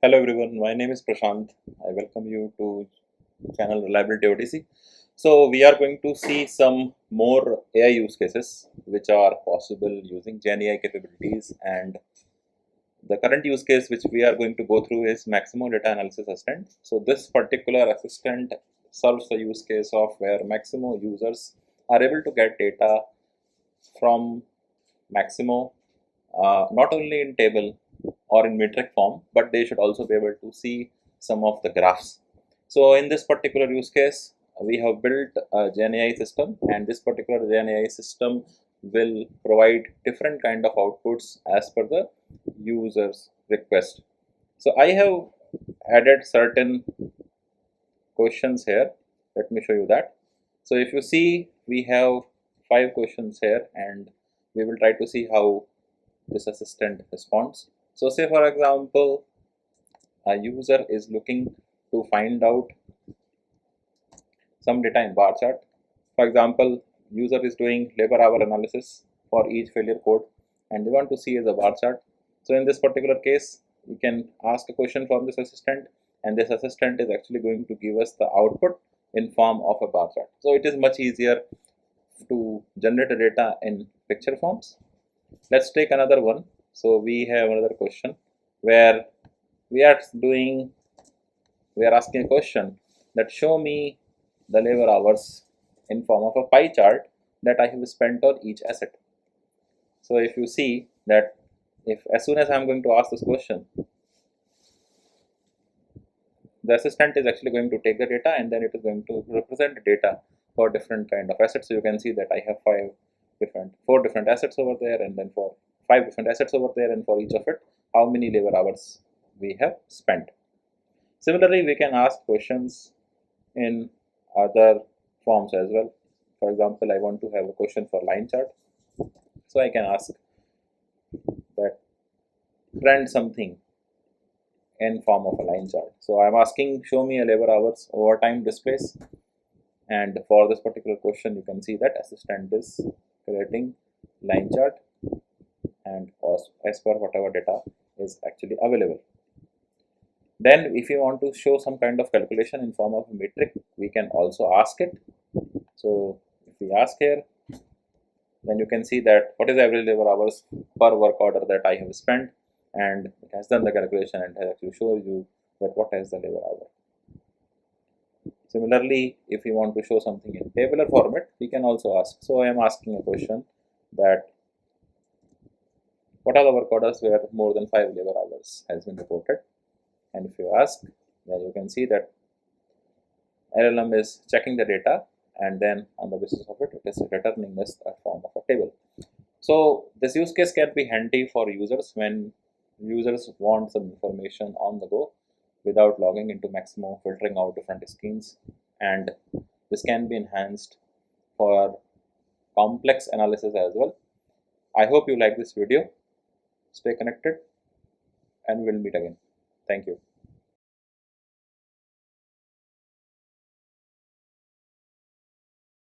Hello everyone, my name is Prashant. I welcome you to channel Reliability OTC. So we are going to see some more AI use cases which are possible using Gen AI capabilities, and the current use case which we are going to go through is Maximo Data Analysis Assistant. So this particular assistant serves the use case of where Maximo users are able to get data from Maximo not only in table or in metric form, but they should also be able to see some of the graphs. So in this particular use case, we have built a Gen AI system, and this particular Gen AI system will provide different kind of outputs as per the user's request. So I have added certain questions here. Let me show you that. So if you see, we have 5 questions here, and we will try to see how this assistant responds. So say for example, a user is looking to find out some data in bar chart. For example, user is doing labor hour analysis for each failure code, and they want to see as a bar chart. So in this particular case, you can ask a question from this assistant, and this assistant is actually going to give us the output in form of a bar chart. So it is much easier to generate the data in picture forms. Let's take another one. So we have another question where we are asking a question that show me the labor hours in form of a pie chart that I have spent on each asset. So if you see that, if as soon as I am going to ask this question, the assistant is actually going to take the data, and then it is going to represent the data for different kind of assets. So you can see that I have four different assets over there, and then for 5 different assets over there, and for each of it, how many labor hours we have spent. Similarly, we can ask questions in other forms as well. For example, I want to have a question for line chart. So I can ask that trend something in form of a line chart. So I'm asking show me a labor hours overtime displays, and for this particular question you can see that assistant is creating line chart and as per whatever data is actually available. Then if you want to show some kind of calculation in form of a metric, we can also ask it. So if we ask here, then you can see that what is the average labor hours per work order that I have spent, and it has done the calculation and has actually shown you that what is the labor hour. Similarly, if you want to show something in tabular format, we can also ask. So I am asking a question that what are the work orders where more than 5 labor hours has been reported, and if you ask, then you can see that LLM is checking the data, and then on the basis of it, it is returning us a form of a table. So this use case can be handy for users when users want some information on the go without logging into Maximo, filtering out different screens, and this can be enhanced for complex analysis as well. I hope you like this video. Stay connected, and we'll meet again. Thank you.